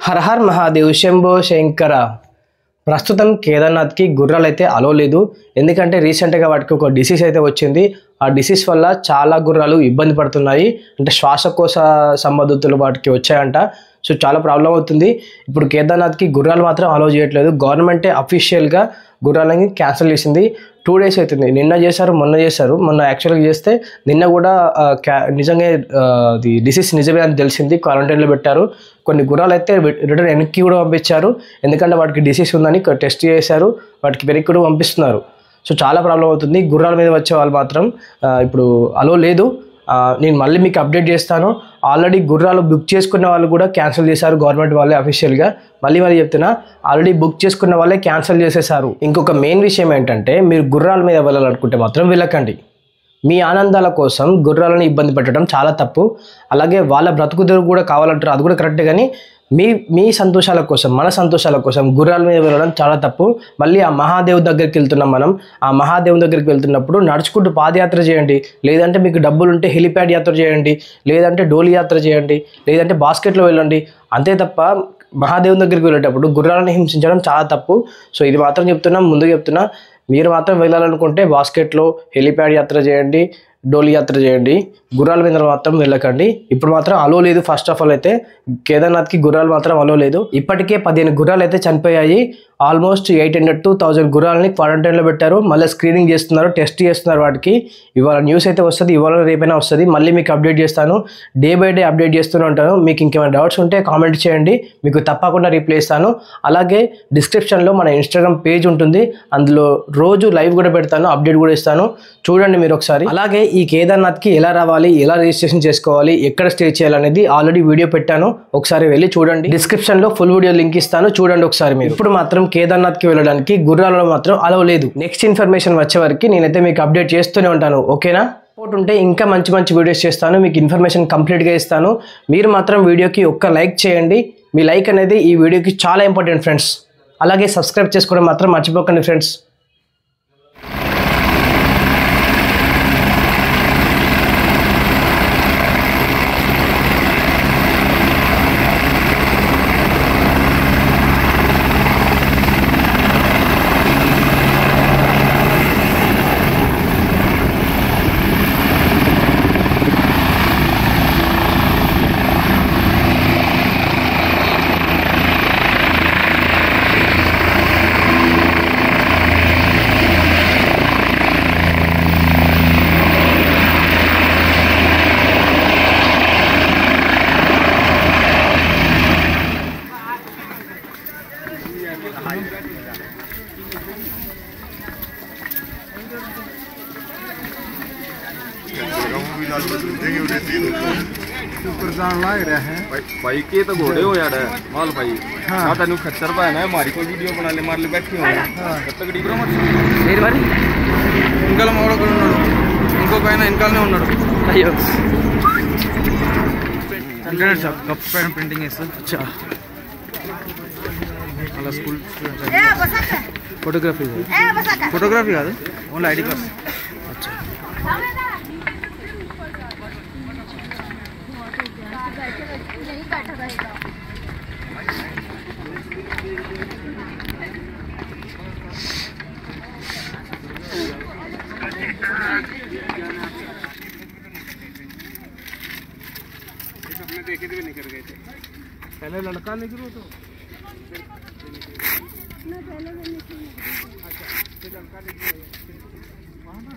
Her her Mahadev Shambho Shankara. ప్రస్తుతం కేదార్నాథ్కి గుర్రాలు అయితే అలో లేదు. ఎందుకంటే రీసెంట్గా వాటికి ఒక డిసీజ్ అయితే వచ్చింది. ఆ డిసీజ్ వల్ల చాలా గుర్రాలు ఇబ్బంది పడుతున్నాయి. అంటే శ్వాసకోశ సంబంధితులు వాటికి వచ్చాయంట. సో చాలా ప్రాబ్లం అవుతుంది. ఇప్పుడు కేదార్నాథ్కి గుర్రాలు మాత్రం అలో చేయట్లేదు. గవర్నమెంటే అఫీషియల్గా గుర్రాలని క్యాన్సిల్ చేసింది. 2 days అవుతుంది. నిన్న చేశారు, మొన్న చేశారు. మొన్న యాక్చువల్గా చేస్తే నిన్న కూడా నిజంగా అది డిసీజ్ నిజమే అని తెలిసింది. క్వారంటైన్లో పెట్టారు. కొన్ని గుర్రాలు అయితే రిటర్న్ వెనక్కి కూడా పంపించారు. ఎందుకంటే వాటికి డిసీజ్ ఉందని టెస్ట్ చేశారు. వాటికి వెనక్కి కూడా పంపిస్తున్నారు. సో చాలా ప్రాబ్లం అవుతుంది. గుర్రాల మీద వచ్చే వాళ్ళు మాత్రం ఇప్పుడు అలో లేదు. నేను మళ్ళీ మీకు అప్డేట్ చేస్తాను. ఆల్రెడీ గుర్రాలు బుక్ చేసుకున్న వాళ్ళు కూడా క్యాన్సిల్ చేశారు గవర్నమెంట్ వాళ్ళే అఫీషియల్గా. మళ్ళీ చెప్తున్నా, ఆల్రెడీ బుక్ చేసుకున్న వాళ్ళే క్యాన్సిల్ చేసేసారు. ఇంకొక మెయిన్ విషయం ఏంటంటే, మీరు గుర్రాల మీద వెళ్ళాలనుకుంటే మాత్రం వెళ్ళకండి. మీ ఆనందాల కోసం గుర్రాలను ఇబ్బంది పెట్టడం చాలా తప్పు. అలాగే వాళ్ళ బ్రతుకుదెరువు కూడా కావాలంటారు, అది కూడా కరెక్టే. కానీ మీ సంతోషాల కోసం, మన సంతోషాల కోసం గుర్రాల మీద వెళ్ళడం చాలా తప్పు. మళ్ళీ ఆ మహాదేవ్ దగ్గరికి వెళ్తున్నాం మనం. ఆ మహాదేవ్ దగ్గరికి వెళ్తున్నప్పుడు నడుచుకుంటూ పాదయాత్ర చేయండి. లేదంటే మీకు డబ్బులు ఉంటే హెలిప్యాడ్ యాత్ర చేయండి. లేదంటే డోలి యాత్ర చేయండి. లేదంటే బాస్కెట్లో వెళ్ళండి. అంతే తప్ప మహాదేవ్ దగ్గరికి వెళ్ళేటప్పుడు గుర్రాలను హింసించడం చాలా తప్పు. సో ఇది మాత్రం చెప్తున్నా, ముందుకు చెప్తున్నా. మీరు మాత్రం వెళ్ళాలనుకుంటే బాస్కెట్లో హెలిప్యాడ్ యాత్ర చేయండి, డోలి యాత్ర చేయండి. గుర్రాల మీద మాత్రం వెళ్ళకండి. ఇప్పుడు మాత్రం అలో లేదు. ఫస్ట్ ఆఫ్ ఆల్ అయితే కేదార్నాథ్కి గుర్రాలు మాత్రం అలో లేదు. ఇప్పటికే 15 గుర్రాలు అయితే చనిపోయాయి. ఆల్మోస్ట్ 800 to 1000 గుర్రాలని క్వారంటైన్లో పెట్టారు. మళ్ళీ స్క్రీనింగ్ చేస్తున్నారు, టెస్ట్ చేస్తున్నారు వాటికి. ఇవాళ న్యూస్ అయితే వస్తుంది, ఇవాళ రేపైనా వస్తుంది. మళ్ళీ మీకు అప్డేట్ చేస్తాను. డే బై డే అప్డేట్ చేస్తూనే ఉంటాను. మీకు ఇంకేమైనా డౌట్స్ ఉంటే కామెంట్ చేయండి, మీకు తప్పకుండా రిప్లై ఇస్తాను. అలాగే డిస్క్రిప్షన్లో మన ఇన్స్టాగ్రామ్ పేజ్ ఉంటుంది. అందులో రోజు లైవ్ కూడా పెడతాను, అప్డేట్ కూడా ఇస్తాను. చూడండి మీరు ఒకసారి. అలాగే ఈ కేదార్నాథ్కి ఎలా రావాలి, ఎలా రిజిస్ట్రేషన్ చేసుకోవాలి, ఎక్కడ స్టే చేయాలనేది ఆల్రెడీ వీడియో పెట్టాను. ఒకసారి వెళ్ళి చూడండి. డిస్క్రిప్షన్లో ఫుల్ వీడియో లింక్ ఇస్తాను, చూడండి ఒకసారి మీరు. ఇప్పుడు మాత్రం కేదార్నాథ్కి వెళ్ళడానికి గుర్రాలలో మాత్రం అలో లేదు. నెక్స్ట్ ఇన్ఫర్మేషన్ వచ్చే వరకు నేనైతే మీకు అప్డేట్ చేస్తూనే ఉంటాను. ఓకేనా? సపోర్ట్ ఉంటే ఇంకా మంచి మంచి వీడియోస్ చేస్తాను, మీకు ఇన్ఫర్మేషన్ కంప్లీట్గా ఇస్తాను. మీరు మాత్రం వీడియోకి ఒక్క లైక్ చేయండి. మీ లైక్ అనేది ఈ వీడియోకి చాలా ఇంపార్టెంట్ ఫ్రెండ్స్. అలాగే సబ్స్క్రైబ్ చేసుకోవడం మాత్రం మర్చిపోకండి ఫ్రెండ్స్. भाई के तो घोड़े हो यार माल भाई। हाँ तेन खच्चर पाया ना हमारी कोई वीडियो बना ले मार ले बैठी हो तगड़ी करो मत मेरी बारी इनका मोड़ करो इनको कहना इनका ने उन्नड़ अయ్యో content shop cup pen printing చేస్తా. अच्छा అలా స్కూల్ ఫోటోగ్రఫీ ఫోటోగ్రఫీ కాదు, ఓన్లీ ఐడి కార్డ్స్. अच्छा देखे थे भी नहीं कर गए थे पहले लड़का निकलो तो अच्छा फिर लड़का निकलो वहाँ ना